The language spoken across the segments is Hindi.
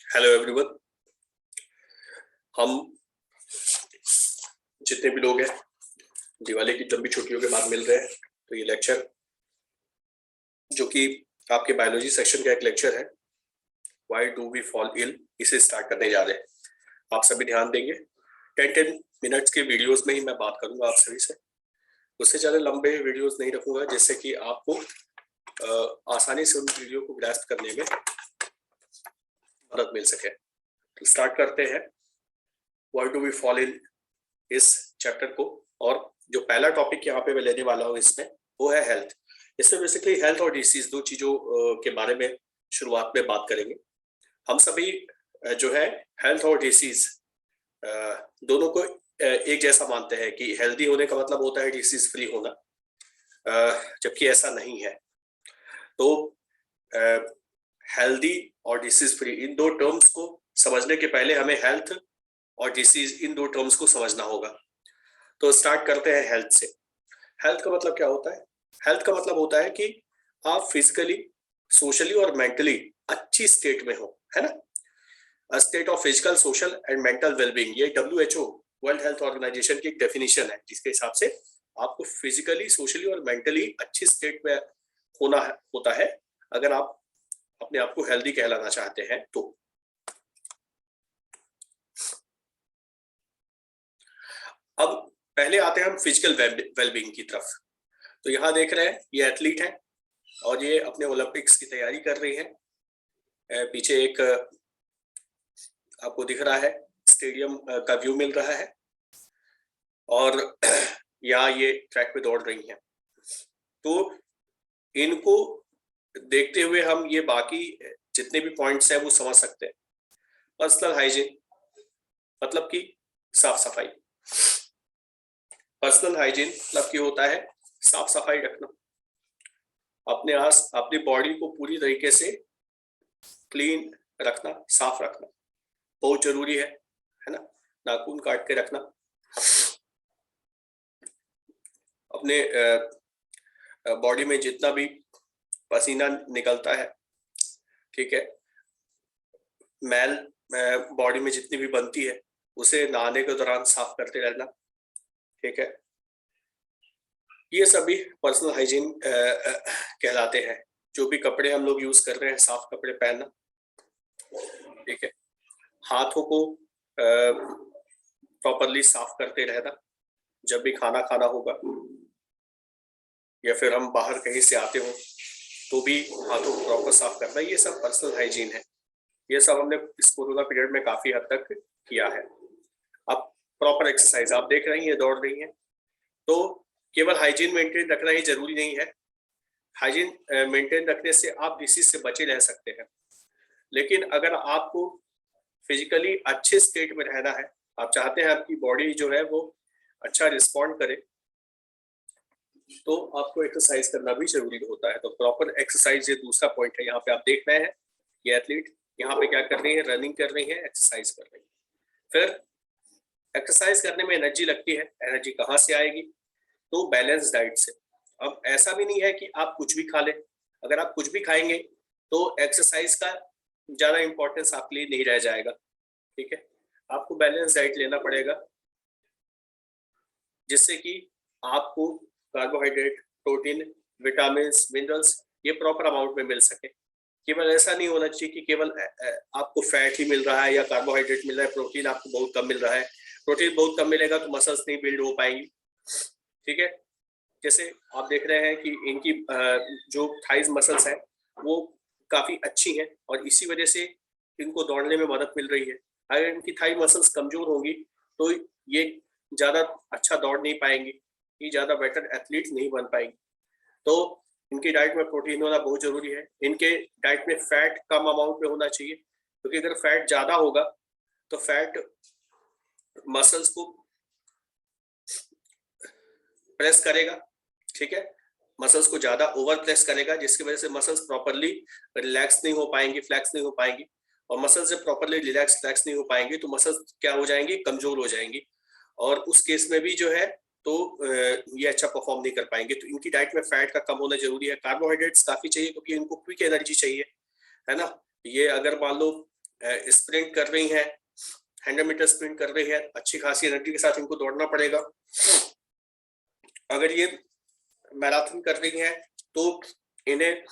Hello everyone. हम जितने भी लोग हैं दिवाली की लंबी छुट्टियों के बाद मिल रहे हैं, तो ये लेक्चर जो कि आपके बायोलॉजी सेक्शन का एक लेक्चर है, why do we fall ill, इसे स्टार्ट करने जा रहे हैं। आप सभी ध्यान देंगे। 10-10 मिनट्स के वीडियोस में ही मैं बात करूंगा आप सभी से, उससे ज़्यादा लंबे वीडियोस नहीं रखूंगा, जिससे कि आपको आसानी से उन वीडियो को ग्रास्प करने में मदद मिल सके। तो स्टार्ट करते हैं why do we fall ill इस चैप्टर को। और जो पहला टॉपिक यहाँ पे मैं लेने वाला हूँ इसमें, वो है हेल्थ। इसमें बेसिकली हेल्थ और डिसीज दो चीजों के बारे में शुरुआत में बात करेंगे। हम सभी जो है हेल्थ और डिसीज दोनों को एक जैसा मानते हैं कि हेल्दी होने का मतलब होता है डिसीज फ्री होना, जबकि ऐसा नहीं है। तो हेल्दी और डिसीज फ्री इन दो टर्म्स को समझने के पहले हमें हेल्थ और डिसीज इन दो टर्म्स को समझना होगा। तो स्टार्ट करते हैं हेल्थ से। हेल्थ का मतलब क्या होता है? हेल्थ का मतलब होता है कि आप फिजिकली, सोशली और मेंटली अच्छी स्टेट में हो, है ना। A state of physical, social and mental wellbeing, ये WHO वर्ल्ड हेल्थ ऑर्गेनाइजेशन की एक डेफिनेशन है, जिसके हिसाब से आपको फिजिकली, सोशली और मेंटली अच्छी स्टेट में होना होता है अगर आप अपने आप को हेल्दी कहलाना चाहते हैं। तो अब पहले आते हैं हम फिजिकल वेलबींग की तरफ। तो यहाँ देख रहे हैं ये एथलीट है और ये अपने ओलंपिक्स की तैयारी कर रही है। पीछे एक आपको दिख रहा है स्टेडियम का व्यू मिल रहा है और यहाँ ये ट्रैक पे दौड़ रही हैं। तो इनको देखते हुए हम ये बाकी जितने भी पॉइंट्स हैं वो समझ सकते हैं। पर्सनल हाइजीन मतलब कि साफ सफाई। पर्सनल हाइजीन मतलब कि होता है साफ सफाई रखना, अपनी बॉडी को पूरी तरीके से क्लीन रखना, साफ रखना बहुत जरूरी है ना। नाखून काट के रखना, अपने बॉडी में जितना भी पसीना निकलता है, ठीक है, मैल बॉडी में जितनी भी बनती है उसे नहाने के दौरान साफ करते रहना, ठीक है। ये सभी पर्सनल हाइजीन कहलाते हैं। जो भी कपड़े हम लोग यूज कर रहे हैं, साफ कपड़े पहनना, ठीक है। हाथों को प्रॉपरली साफ करते रहना जब भी खाना खाना होगा, या फिर हम बाहर कहीं से आते हो तो भी हाथों को प्रॉपर साफ करना। ये सब पर्सनल हाइजीन है। ये सब हमने इस कोरोना पीरियड में काफी हद तक किया है। अब प्रॉपर एक्सरसाइज आप देख रही हैं, दौड़ रही हैं, तो केवल हाइजीन मेंटेन रखना ही जरूरी नहीं है। हाइजीन मेंटेन रखने से आप डिसीज से बचे रह सकते हैं, लेकिन अगर आपको फिजिकली अच्छे स्टेट में रहना है, आप चाहते हैं आपकी बॉडी जो है वो अच्छा रिस्पॉन्ड करे, तो आपको एक्सरसाइज करना भी जरूरी होता है। तो प्रॉपर एक्सरसाइज ये दूसरा पॉइंट है। यहाँ पे आप देख रहे हैं ये एथलीट यहाँ पे क्या कर रही है, रनिंग कर रही है, एक्सरसाइज कर रही है। फिर एक्सरसाइज करने में एनर्जी लगती है। एनर्जी कहाँ से आएगी? तो बैलेंस डाइट से। अब ऐसा भी नहीं है कि आप कुछ भी खा लें। अगर आप कुछ भी खाएंगे तो एक्सरसाइज का ज्यादा इंपॉर्टेंस आपके लिए नहीं रह जाएगा, ठीक है। आपको बैलेंस डाइट लेना पड़ेगा, जिससे कि आपको कार्बोहाइड्रेट, प्रोटीन, विटामिन, मिनरल्स ये प्रॉपर अमाउंट में मिल सके। केवल ऐसा नहीं होना चाहिए कि केवल आपको फैट ही मिल रहा है या कार्बोहाइड्रेट मिल रहा है, प्रोटीन आपको बहुत कम मिल रहा है। प्रोटीन बहुत कम मिलेगा तो मसल्स नहीं बिल्ड हो पाएंगी, ठीक है। जैसे आप देख रहे हैं कि इनकी जो थाइज मसल्स हैं वो काफी अच्छी हैं और इसी वजह से इनको दौड़ने में मदद मिल रही है। अगर इनकी थाई मसल्स कमजोर होंगी तो ये ज्यादा अच्छा दौड़ नहीं पाएंगी, ये ज्यादा बेटर एथलीट नहीं बन पाएंगी। तो इनकी डाइट में प्रोटीन होना बहुत जरूरी है। इनके डाइट में फैट कम अमाउंट में होना चाहिए, क्योंकि अगर फैट ज्यादा होगा तो फैट मसल्स को प्रेस करेगा, ठीक है, मसल्स को ज्यादा ओवर प्रेस करेगा, जिसकी वजह से मसल्स प्रॉपरली रिलैक्स नहीं हो पाएंगी, फ्लैक्स नहीं हो पाएंगी। और मसल्स जब प्रॉपरली रिलैक्स फ्लैक्स नहीं हो पाएंगी तो मसल्स क्या हो जाएंगी, कमजोर हो जाएंगी, और उस केस में भी जो है तो ये अच्छा परफॉर्म नहीं कर पाएंगे। तो इनकी डाइट में फैट का कम होना जरूरी है। कार्बोहाइड्रेट्स काफी चाहिए क्योंकि इनको क्विक एनर्जी चाहिए, है ना। ये अगर मान लो स्प्रिंट कर रही हैं, 100 मीटर स्प्रिंट कर रही है, अच्छी खासी एनर्जी के साथ इनको दौड़ना पड़ेगा। अगर ये मैराथन कर रही हैं तो इन्हें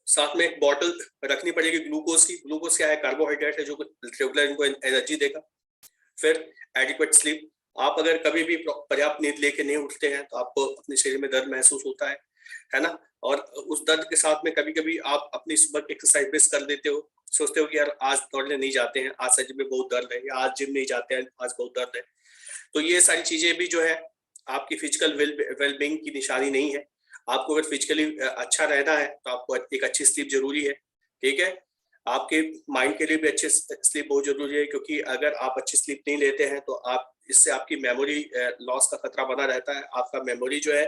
साथ में एक बॉटल रखनी पड़ेगी ग्लूकोज की। ग्लूकोज क्या है? कार्बोहाइड्रेट है जो रेगुलर इनको एनर्जी देगा। फिर एडिक्वेट स्लीप। आप अगर कभी भी पर्याप्त नींद लेके नहीं उठते हैं तो आपको अपने शरीर में दर्द महसूस होता है ना। और उस दर्द के साथ में कभी कभी आप अपनी सुबह की एक्सरसाइज मिस कर देते हो, सोचते हो कि यार आज दौड़ने नहीं जाते हैं, आज सच में बहुत दर्द है, या आज जिम नहीं जाते हैं, आज बहुत दर्द है। तो ये सारी चीजें भी जो है आपकी फिजिकल वेलबींग की निशानी नहीं है। आपको अगर फिजिकली अच्छा रहना है तो आपको एक अच्छी स्लीप जरूरी है, ठीक है। आपके माइंड के लिए भी अच्छी स्लीप बहुत जरूरी है, क्योंकि अगर आप अच्छी स्लीप नहीं लेते हैं तो आप इससे आपकी मेमोरी लॉस का खतरा बना रहता है। आपका मेमोरी जो है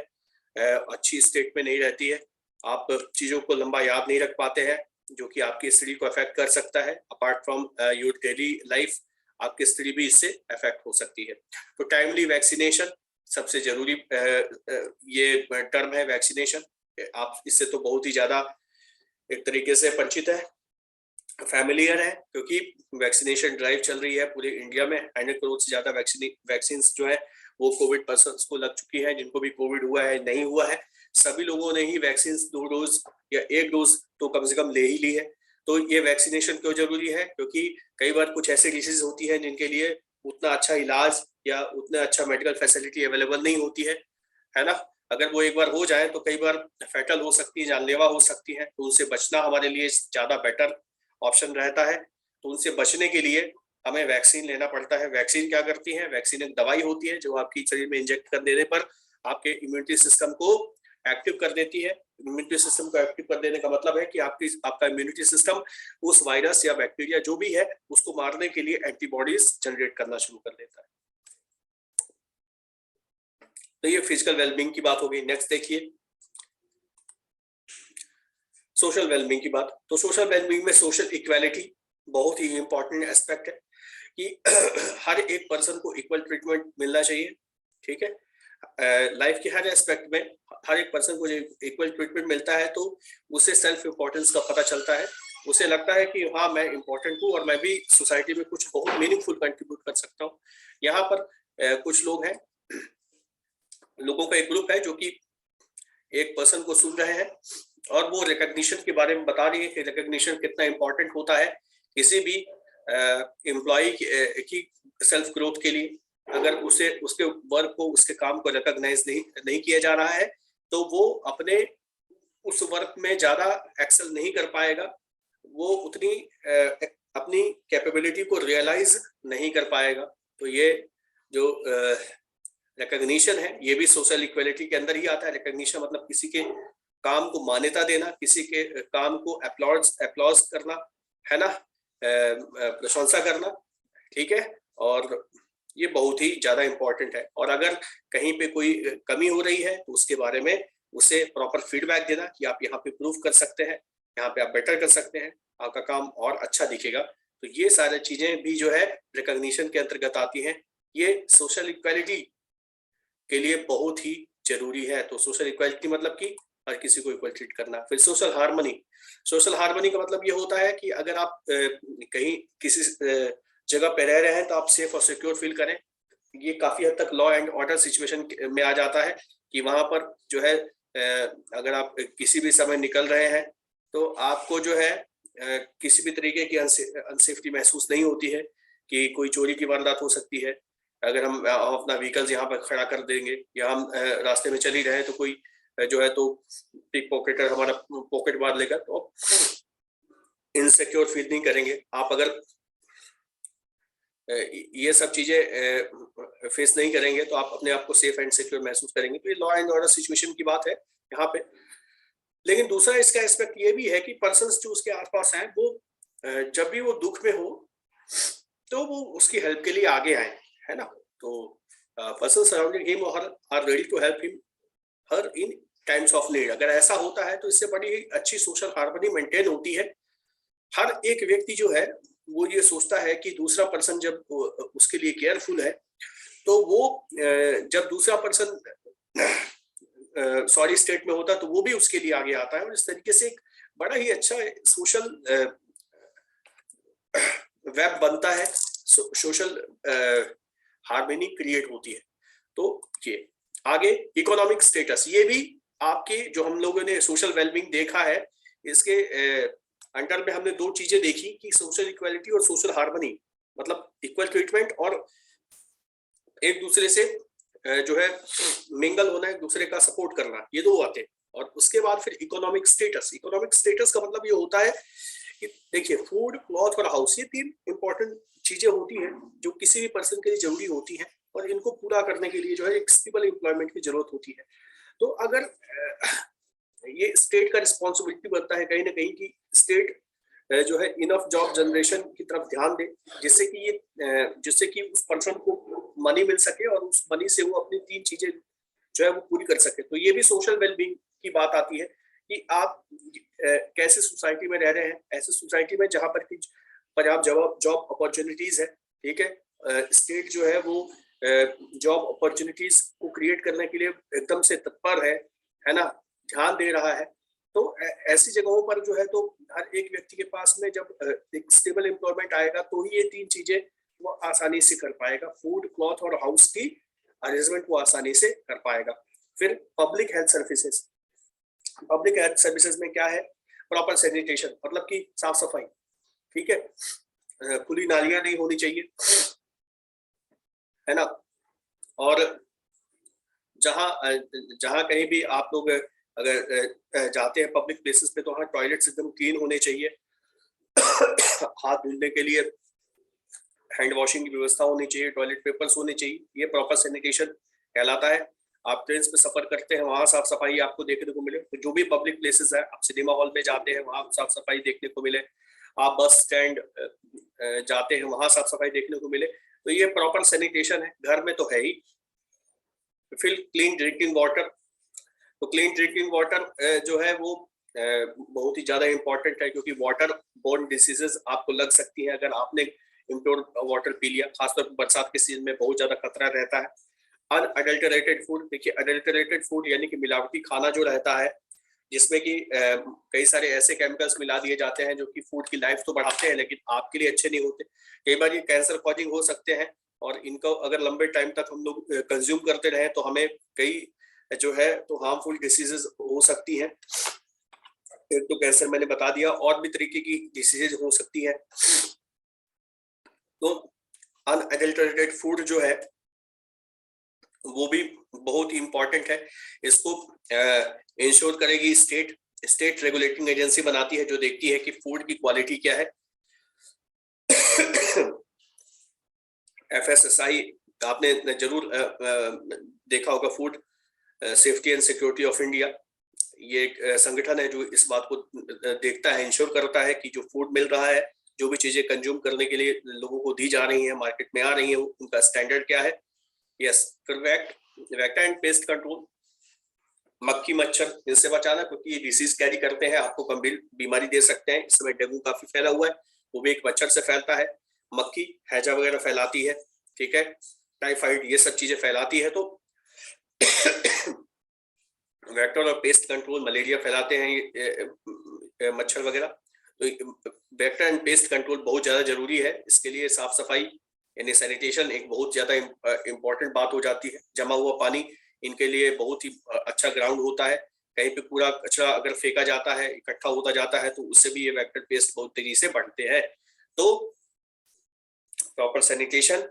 अच्छी स्टेट में नहीं रहती है, आप चीजों को लंबा याद नहीं रख पाते हैं, जो कि आपकी स्टडी को अफेक्ट कर सकता है। Apart from your daily life, आपकी स्टडी भी इससे अफेक्ट हो सकती है। तो टाइमली वैक्सीनेशन सबसे जरूरी ये टर्म है, वैक्सीनेशन। आप इससे तो बहुत ही ज्यादा एक तरीके से परिचित है, फैमिलियर है, क्योंकि वैक्सीनेशन ड्राइव चल रही है पूरे इंडिया में। 100 करोड़ से ज्यादा वैक्सीन जो है वो कोविड पर्सन्स को लग चुकी है। जिनको भी कोविड हुआ है, नहीं हुआ है, सभी लोगों ने ही वैक्सीन 2 डोज या 1 डोज तो कम से कम ले ही ली है। तो ये वैक्सीनेशन क्यों जरूरी है? क्योंकि कई बार कुछ ऐसे डिसीज होती है जिनके लिए उतना अच्छा इलाज या उतना अच्छा मेडिकल फैसिलिटी अवेलेबल नहीं होती है ना। अगर वो एक बार हो जाए तो कई बार फैटल हो सकती है, जानलेवा हो सकती है, तो उनसे बचना हमारे लिए ज्यादा बेटर ऑप्शन रहता है। तो उनसे बचने के लिए हमें वैक्सीन लेना पड़ता है। वैक्सीन क्या करती है? वैक्सीन एक दवाई होती है जो आपकी शरीर में इंजेक्ट कर देने पर आपके इम्यूनिटी सिस्टम को एक्टिव कर देती है। इम्यूनिटी सिस्टम को एक्टिव कर देने का मतलब है कि आपका इम्यूनिटी सिस्टम उस वायरस या बैक्टीरिया जो भी है उसको मारने के लिए एंटीबॉडीज जनरेट करना शुरू कर देता है। तो ये फिजिकल वेलबींग की बात हो गई। नेक्स्ट देखिए सोशल वेलबींग की बात। तो सोशल वेलबींग में सोशल इक्वालिटी बहुत ही इंपॉर्टेंट एस्पेक्ट है कि हर एक पर्सन को इक्वल ट्रीटमेंट मिलना चाहिए, ठीक है। लाइफ के हर एस्पेक्ट में हर एक पर्सन को इक्वल ट्रीटमेंट मिलता है तो उसे सेल्फ इम्पोर्टेंस का पता चलता है। उसे लगता है कि हाँ मैं इम्पोर्टेंट हूँ और मैं भी सोसाइटी में कुछ बहुत मीनिंगफुल कंट्रीब्यूट कर सकता हूँ। यहाँ पर कुछ लोग हैं, लोगों का एक ग्रुप है जो कि एक पर्सन को सुन रहे हैं और वो रिकॉग्निशन के बारे में बता रही है कि रिकॉग्निशन कितना इंपॉर्टेंट होता है किसी भी एम्प्लॉय की सेल्फ ग्रोथ के लिए। अगर उसे उसके वर्क को, उसके काम को रिकॉग्नाइज नहीं किया जा रहा है तो वो अपने उस वर्क में ज्यादा एक्सेल नहीं कर पाएगा, वो उतनी अपनी कैपेबिलिटी को रियलाइज नहीं कर पाएगा। तो ये जो रिकॉग्निशन है ये भी सोशल इक्वलिटी के अंदर ही आता है। रिकॉग्निशन मतलब किसी के काम को मान्यता देना, किसी के काम को अप्लॉज करना, है ना, प्रशंसा करना, ठीक है। और ये बहुत ही ज्यादा इंपॉर्टेंट है। और अगर कहीं पे कोई कमी हो रही है तो उसके बारे में उसे प्रॉपर फीडबैक देना कि आप यहाँ पे प्रूव कर सकते हैं, यहाँ पे आप बेटर कर सकते हैं, आपका काम और अच्छा दिखेगा। तो ये सारी चीजें भी जो है रिकॉग्निशन के अंतर्गत आती हैं। ये सोशल इक्वालिटी के लिए बहुत ही जरूरी है। तो सोशल इक्वालिटी मतलब कि हर किसी को इक्वल ट्रीट करना। फिर सोशल हार्मनी। सोशल हार्मनी का मतलब ये होता है कि अगर आप कहीं किसी जगह पे रह रहे हैं तो आप सेफ और सिक्योर फील करें। ये काफी हद तक लॉ एंड ऑर्डर सिचुएशन में आ जाता है कि वहां पर जो है अगर आप किसी भी समय निकल रहे हैं तो आपको जो है किसी भी तरीके की अनसेफ्टी महसूस नहीं होती है कि कोई चोरी की वारदात हो सकती है। अगर हम अपना व्हीकल्स यहाँ पर खड़ा कर देंगे या हम रास्ते में चल ही रहे तो कोई जो है तो पिक पॉकेटर हमारा पॉकेट मार लेगा तो इनसिक्योर फील नहीं करेंगे। आप अगर ये सब चीजें फेस नहीं करेंगे तो आप अपने आप को सेफ एंड सिक्योर महसूस करेंगे। तो ये लॉ एंड ऑर्डर सिचुएशन की बात है यहाँ पे। लेकिन दूसरा इसका एस्पेक्ट ये भी है कि पर्सन्स जो उसके आसपास हैं वो जब भी वो दुख में हो तो वो उसकी हेल्प के लिए आगे आए, है ना। तो person surrounding him are ready to help him her in times of need. अगर ऐसा होता है तो इससे बड़ी अच्छी सोशल हार्मनी मेंटेन होती है। हर एक व्यक्ति जो है वो ये सोचता है कि दूसरा पर्सन जब उसके लिए केयरफुल है तो वो जब दूसरा पर्सन सॉरी स्टेट में होता तो वो भी उसके लिए आगे आता है। और इस तरीके से एक बड़ा ही अच्छा सोशल वेब बनता है, सोशल हार्मनी क्रिएट होती है। तो ये आगे इकोनॉमिक स्टेटस, ये भी आपके जो हम लोगों ने सोशल वेलबींग देखा है, इसके अंडर में हमने दो चीजें देखी कि सोशल इक्वालिटी और सोशल हार्मनी, मतलब इक्वल ट्रीटमेंट और एक दूसरे से जो है मिंगल होना, एक दूसरे का सपोर्ट करना, ये दो बातें। और उसके बाद फिर इकोनॉमिक स्टेटस। इकोनॉमिक स्टेटस का मतलब ये होता है कि देखिए फूड, क्लॉथ और हाउस, ये तीन इंपॉर्टेंट चीजें होती हैं जो किसी भी पर्सन के लिए जरूरी होती है, और इनको पूरा करने के लिए जो है एक स्टेबल एम्प्लॉयमेंट की जरूरत होती है। तो अगर ये स्टेट का रिस्पॉन्सिबिलिटी बनता है कहीं ना कहीं कि स्टेट जो है इनफ जॉब जनरेशन की तरफ ध्यान दे, जिससे कि उस पर्सन को मनी मिल सके और उस मनी से वो अपनी तीन चीजें जो है वो पूरी कर सके। तो ये भी सोशल वेलबींग की बात आती है कि आप कैसे सोसाइटी में रह रहे हैं। ऐसे सोसाइटी में जहां पर पर्याप्त जॉब अपॉर्चुनिटीज है, ठीक है, स्टेट जो है वो जॉब अपॉर्चुनिटीज को क्रिएट करने के लिए एकदम से तत्पर है ना, ध्यान दे रहा है। तो ऐसी जगहों पर जो है तो हर एक व्यक्ति के पास में जब एक स्टेबल एम्प्लॉयमेंट आएगा तो ही ये तीन चीजें वो आसानी से कर पाएगा। फूड, क्लॉथ और हाउस की अरेंजमेंट वो आसानी से कर पाएगा। फिर public health services. Public health services में क्या है? प्रॉपर सैनिटेशन, मतलब कि साफ सफाई, ठीक है, खुली नालियां नहीं होनी चाहिए, है ना। और जहां जहां कहीं भी आप लोग अगर जाते हैं पब्लिक प्लेसेस पे, तो वहाँ टॉयलेट्स एकदम क्लीन होने चाहिए। हाथ धुलने के लिए हैंड वॉशिंग की व्यवस्था होनी चाहिए, टॉयलेट पेपर्स होने चाहिए, ये प्रॉपर सैनिटेशन कहलाता है। आप ट्रेन पे सफर करते हैं, वहाँ साफ सफाई आपको देखने को मिले। तो जो भी पब्लिक प्लेसेस है, आप सिनेमा हॉल में जाते हैं, वहाँ साफ सफाई देखने को मिले। आप बस स्टैंड जाते हैं, वहाँ साफ सफाई देखने को मिले। तो ये प्रॉपर सैनिटेशन है, घर में तो है ही। फिर क्लीन ड्रिंकिंग वाटर। तो क्लीन ड्रिंकिंग वाटर जो है वो बहुत ही ज्यादा इंपॉर्टेंट है, क्योंकि वाटर बोर्न डिसीजेस आपको लग सकती है अगर आपने इम्प्योर वाटर पी लिया। खासतौर पर बरसात के सीजन में बहुत ज्यादा खतरा रहता है। अनअडल्टरेटेड फूड, देखिए अडल्टरेटेड फूड यानी कि मिलावटी खाना जो रहता है, जिसमें कि कई सारे ऐसे केमिकल्स मिला दिए जाते हैं जो कि फूड की लाइफ तो बढ़ाते हैं लेकिन आपके लिए अच्छे नहीं होते। कई बार ये कैंसर कॉजिंग हो सकते हैं, और इनको अगर लंबे टाइम तक हम लोग कंज्यूम करते रहे तो हमें कई जो है तो हार्मफुल डिसीजेज हो सकती हैं। एक तो कैंसर मैंने बता दिया, और भी तरीके की डिसीजेज हो सकती है। तो अनएडल्टरेटेड फूड जो है वो भी बहुत इंपॉर्टेंट है। इसको इंश्योर करेगी स्टेट। स्टेट रेगुलेटिंग एजेंसी बनाती है जो देखती है कि फूड की क्वालिटी क्या है। FSSAI आपने जरूर देखा होगा, food safety and security of India. ये एक संगठन है जो इस बात को देखता है, इंश्योर करता है कि जो फूड मिल रहा है, जो भी चीजें कंज्यूम करने के लिए लोगों को दी जा रही हैं, मार्केट में आ रही हैं, उनका स्टैंडर्ड क्या है। यस। फिर वेक्टर एंड पेस्ट कंट्रोल। मक्खी मच्छर, इनसे बचाना, क्योंकि ये डिसीज कैरी करते हैं, आपको गंभीर बीमारी दे सकते हैं। इस समय डेंगू काफी फैला हुआ है, वो भी एक मच्छर से फैलता है। मक्खी हैजा वगैरह फैलाती है, ठीक है, टाइफाइड, ये सब चीजें फैलाती है। तो वेक्टर और पेस्ट कंट्रोल, मलेरिया फैलाते हैं ये मच्छर वगैरह। तो वेक्टर एंड पेस्ट कंट्रोल बहुत ज्यादा जरूरी है। इसके लिए साफ सफाई यानी सैनिटेशन एक बहुत ज्यादा इंपॉर्टेंट बात हो जाती है। जमा हुआ पानी इनके लिए बहुत ही अच्छा ग्राउंड होता है। कहीं पे पूरा कचरा अगर फेंका जाता है, इकट्ठा होता जाता है, तो उससे भी ये वेक्टर पेस्ट बहुत तेजी से बढ़ते हैं। तो प्रॉपर सैनिटेशन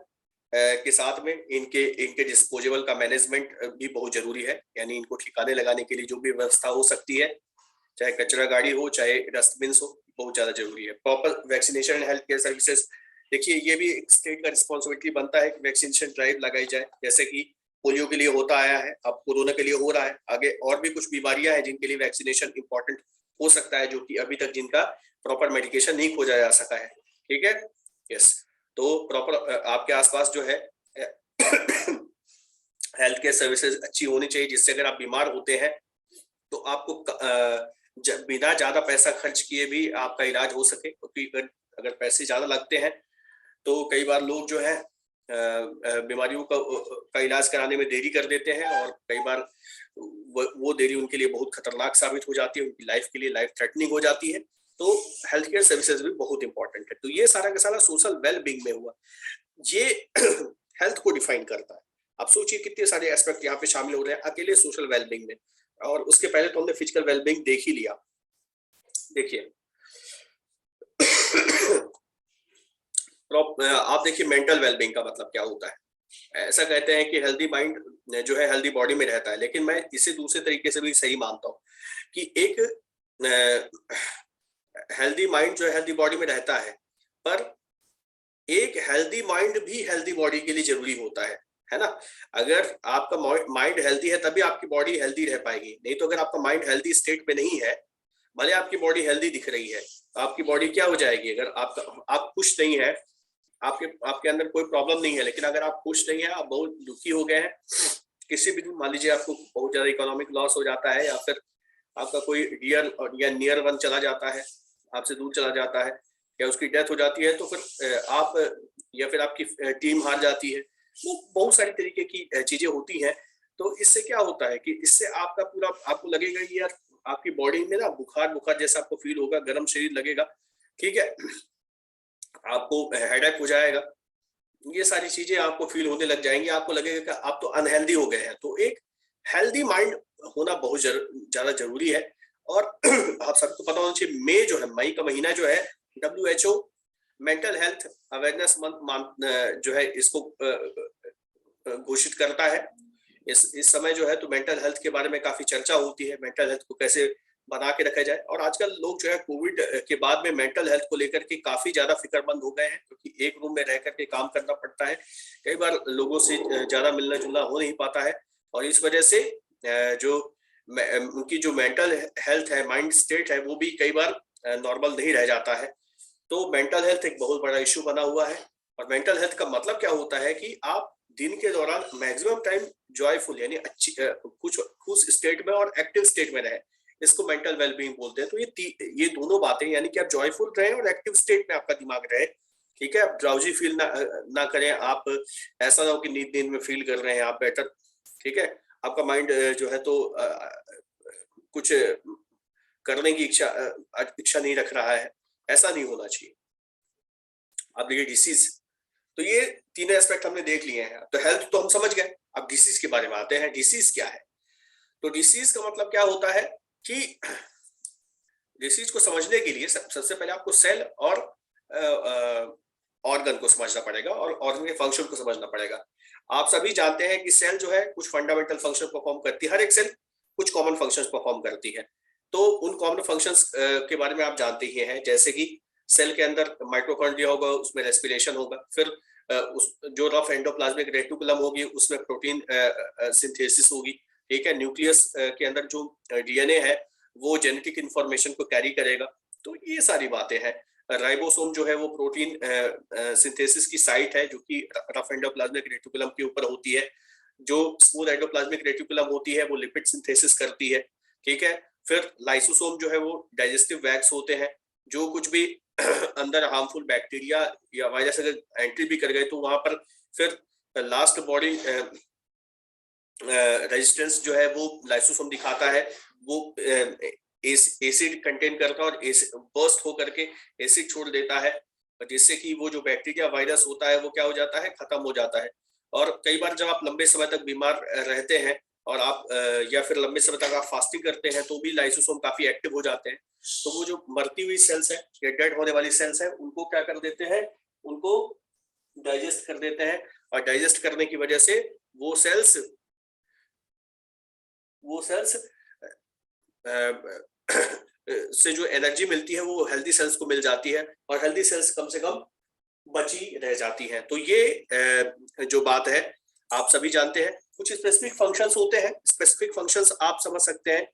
के साथ में इनके डिस्पोजेबल का मैनेजमेंट भी बहुत जरूरी है। यानी इनको ठिकाने लगाने के लिए जो भी व्यवस्था हो सकती है, चाहे कचरा गाड़ी हो, चाहे डस्टबिन हो, बहुत ज्यादा जरूरी है। Proper vaccination and health care services. देखिए ये भी एक स्टेट का रिस्पॉन्सिबिलिटी बनता है कि वैक्सीनेशन ड्राइव लगाई जाए। जैसे कि पोलियो के लिए होता आया है, अब कोरोना के लिए हो रहा है, आगे और भी कुछ बीमारियां हैं जिनके लिए वैक्सीनेशन इंपॉर्टेंट हो सकता है, जो कि अभी तक जिनका प्रॉपर मेडिकेशन नहीं खोजा जा सका है। ठीक है, यस। तो प्रॉपर आपके आसपास जो है हेल्थ केयर सर्विसेज अच्छी होनी चाहिए, जिससे अगर आप बीमार होते हैं तो आपको बिना ज्यादा पैसा खर्च किए भी आपका इलाज हो सके। क्योंकि अगर पैसे ज्यादा लगते हैं तो कई बार लोग जो है बीमारियों का इलाज कराने में देरी कर देते हैं, और कई बार वो देरी उनके लिए बहुत खतरनाक साबित हो जाती है, उनकी लाइफ के लिए लाइफ थ्रेटनिंग हो जाती है। तो हेल्थ केयर सर्विसेज भी बहुत इंपॉर्टेंट है। तो ये सारा का सारा सोशल वेल बीइंग में हुआ, ये हेल्थ को डिफाइन करता है। आप सोचिए कितने सारे एस्पेक्ट यहाँ पे शामिल हो रहे हैं अकेले सोशल वेल बीइंग में। और उसके पहले तो हमने फिजिकल वेल बीइंग देख ही लिया। देखिए आप देखिए मेंटल वेलबींग का मतलब क्या होता है। ऐसा कहते हैं कि हेल्दी माइंड जो है हेल्दी बॉडी में रहता है, लेकिन मैं इसे दूसरे तरीके से भी सही मानता हूँ कि एक हेल्दी माइंड जो है हेल्दी बॉडी में रहता है, पर एक हेल्दी माइंड भी हेल्दी बॉडी के लिए जरूरी होता है ना। अगर आपका माइंड हेल्दी है तभी आपकी बॉडी हेल्दी रह पाएगी, नहीं तो अगर आपका माइंड हेल्दी स्टेट में नहीं है, भले आपकी बॉडी हेल्दी दिख रही है, आपकी बॉडी क्या हो जाएगी। अगर आप खुश नहीं है, आपके आपके अंदर कोई प्रॉब्लम नहीं है, लेकिन अगर आप खुश नहीं है, आप बहुत दुखी हो गए हैं, किसी भी दिन मान लीजिए आपको बहुत ज्यादा इकोनॉमिक लॉस हो जाता है, या फिर आपका कोई डियर या नियर वन चला जाता है, आपसे दूर चला जाता है, या उसकी डेथ हो जाती है, तो फिर आप या फिर आपकी टीम हार जाती है, वो बहुत सारी तरीके की चीजें होती हैं। तो इससे क्या होता है कि इससे आपका पूरा आपको लगेगा कि यार आपकी बॉडी में ना बुखार बुखार जैसा आपको फील होगा, गर्म शरीर लगेगा, ठीक है, आपको हेडेक हो जाएगा, ये सारी चीजें आपको फील होने लग जाएंगी, आपको लगेगा कि आप तो अनहेल्दी हो गए हैं। तो एक हेल्दी माइंड होना बहुत ज्यादा जरूरी है। और आप सबको पता होना चाहिए, मई जो है, मई का महीना जो है, WHO mental health awareness month जो है इसको घोषित करता है। इस समय जो है तो मेंटल हेल्थ के बारे में काफी चर्चा होती है, मेंटल हेल्थ को कैसे बना के रखा जाए। और आजकल लोग जो है कोविड के बाद में मेंटल हेल्थ को लेकर के काफी ज्यादा फिक्रमंद हो गए हैं, क्योंकि एक रूम में रह करके काम करना पड़ता है, कई बार लोगों से ज्यादा मिलना जुलना हो नहीं पाता है, और इस वजह से जो उनकी जो मेंटल हेल्थ है, माइंड स्टेट है, वो भी कई बार नॉर्मल नहीं रह जाता है। तो मेंटल हेल्थ एक बहुत बड़ा इश्यू बना हुआ है। और मेंटल हेल्थ का मतलब क्या होता है कि आप दिन के दौरान मैक्सिमम टाइम जॉयफुल यानी अच्छी कुछ खुश स्टेट में और एक्टिव स्टेट में रहे, इसको मेंटल वेलबींग बोलते हैं। तो ये दोनों बातें, यानी कि आप जॉयफुल रहे और एक्टिव स्टेट में आपका दिमाग रहे, ठीक है, आप ड्राउजी फील ना करें, आप ऐसा ना हो कि नींद में फील कर रहे हैं आप बेटर, ठीक है, आपका माइंड जो है तो कुछ करने की इच्छा नहीं रख रहा है, ऐसा नहीं होना चाहिए। अब देखिए डिसीज, तो ये तीनों एस्पेक्ट हमने देख लिए हैं। तो हेल्थ तो हम समझ गए, अब डिसीज के बारे में आते हैं। डिसीज क्या है? तो डिसीज का मतलब क्या होता है कि डिसीज को समझने के लिए सबसे पहले आपको सेल और ऑर्गन को समझना पड़ेगा, और ऑर्गन के फंक्शन को समझना पड़ेगा। आप सभी जानते हैं कि सेल जो है कुछ फंडामेंटल फंक्शन परफॉर्म करती है, हर एक सेल कुछ कॉमन फंक्शंस परफॉर्म करती है। तो उन कॉमन फंक्शंस के बारे में आप जानते ही हैं, जैसे कि सेल के अंदर माइटोकॉन्ड्रिया होगा, उसमें रेस्पिरेशन होगा, फिर उस जो रफ एंडोप्लाज्मिक रेटिकुलम होगी उसमें प्रोटीन सिंथेसिस होगी, ठीक है, न्यूक्लियस के अंदर जो डीएनए है वो जेनेटिक इंफॉर्मेशन को कैरी करेगा। तो ये सारी बातें हैं। राइबोसोम जो है वो प्रोटीन सिंथेसिस की साइट है, जो कि रफ एंडोप्लाज्मिक रेटिकुलम के ऊपर होती है। जो स्मूथ एंडोप्लाज्मिक रेटिकुलम होती है वो लिपिड सिंथेसिस करती है, ठीक है। फिर लाइसोसोम जो है वो डाइजेस्टिव वैक्स होते हैं, जो कुछ भी अंदर हार्मफुल बैक्टीरिया या वायरस अगर एंट्री भी कर गए तो वहां पर फिर लास्ट बॉडी रेजिस्टेंस जो है वो लाइसोसोम दिखाता है, वो एसिड कंटेन करता है और बर्स्ट हो करके एसिड छोड़ देता है, जिससे कि वो जो बैक्टीरिया वायरस होता है वो क्या हो जाता है, खत्म हो जाता है। और कई बार जब आप लंबे समय तक बीमार रहते हैं और आप या फिर लंबे समय तक आप फास्टिंग करते हैं तो भी लाइसोसोम काफी एक्टिव हो जाते हैं। तो वो जो मरती हुई सेल्स है या डेड होने वाली सेल्स है उनको क्या कर देते हैं, उनको डाइजेस्ट कर देते हैं, और डाइजेस्ट करने की वजह से वो सेल्स से जो एनर्जी मिलती है वो हेल्दी सेल्स को मिल जाती है, और हेल्दी सेल्स कम से कम बची रह जाती हैं। तो ये जो बात है आप सभी जानते हैं। कुछ स्पेसिफिक फंक्शंस होते हैं, स्पेसिफिक फंक्शंस आप समझ सकते हैं।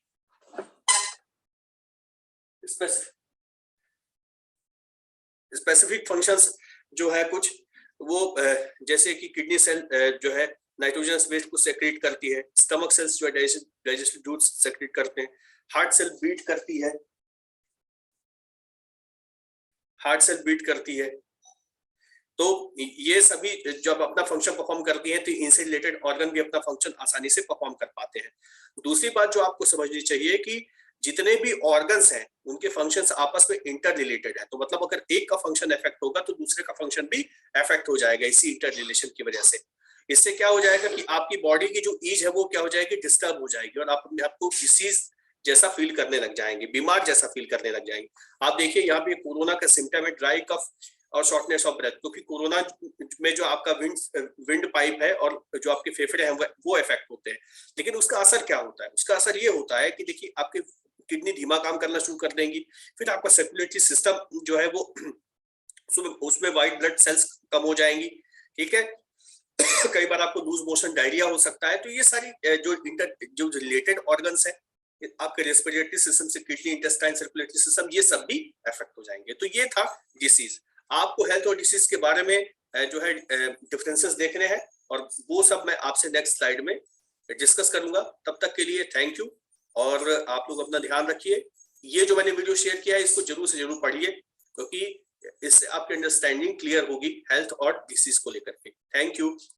स्पेसिफिक फंक्शंस जो है कुछ वो जैसे कि किडनी सेल जो है नाइट्रोजनस वेस्ट को सेक्रेट करती है, स्टमक सेल्स जो है डाइजेस्टिव फ्लूइड्स सेक्रेट करते हैं, हार्ट सेल बीट करती है, तो ये सभी जब अपना फंक्शन परफॉर्म करती हैं तो इनसे रिलेटेड ऑर्गन भी अपना फंक्शन आसानी से परफॉर्म कर पाते हैं। दूसरी बात जो आपको समझनी चाहिए कि जितने भी ऑर्गन्स हैं उनके फंक्शंस आपस में इंटर रिलेटेड है, तो मतलब अगर एक का फंक्शन इफेक्ट होगा तो दूसरे का फंक्शन भी इफेक्ट हो जाएगा इसी इंटर रिलेशन की वजह से। इससे क्या हो जाएगा कि आपकी बॉडी की जो ईज है वो क्या हो जाएगी, डिस्टर्ब हो जाएगी और आप अपने आप को डिसीज जैसा फील करने लग जाएंगे, बीमार जैसा फील करने लग जाएंगे। आप देखिए यहाँ पे कोरोना का सिम्टम है ड्राई कफ और शॉर्टनेस ऑफ ब्रेथ, क्योंकि कोरोना में जो आपका विंड पाइप है और जो आपके फेफड़े हैं वो इफेक्ट होते हैं। लेकिन उसका असर क्या होता है, उसका असर ये होता है कि देखिए आपके किडनी धीमा काम करना शुरू कर देंगी, फिर आपका सर्कुलेटरी सिस्टम जो है वो उसमें व्हाइट ब्लड सेल्स कम हो जाएंगी, ठीक है। कई बार आपको लूज मोशन डायरिया हो सकता है। तो ये सारी जो रिलेटेड ऑर्गन्स है आपके रेस्पिरेटरी सिस्टम से किडनी, इंटेस्टाइन, सर्कुलेटरी सिस्टम, ये सब भी इफेक्ट हो जाएंगे। तो ये था डिसीज। आपको हेल्थ और डिसीज के बारे में जो है डिफरेंसेस देखने हैं और वो सब मैं आपसे नेक्स्ट स्लाइड में डिस्कस करूंगा। तब तक के लिए थैंक यू और आप लोग अपना ध्यान रखिए। ये जो मैंने वीडियो शेयर किया है इसको जरूर से जरूर पढ़िए, क्योंकि इससे आपकी अंडरस्टैंडिंग क्लियर होगी हेल्थ और डिसीज को लेकर के। Thank you.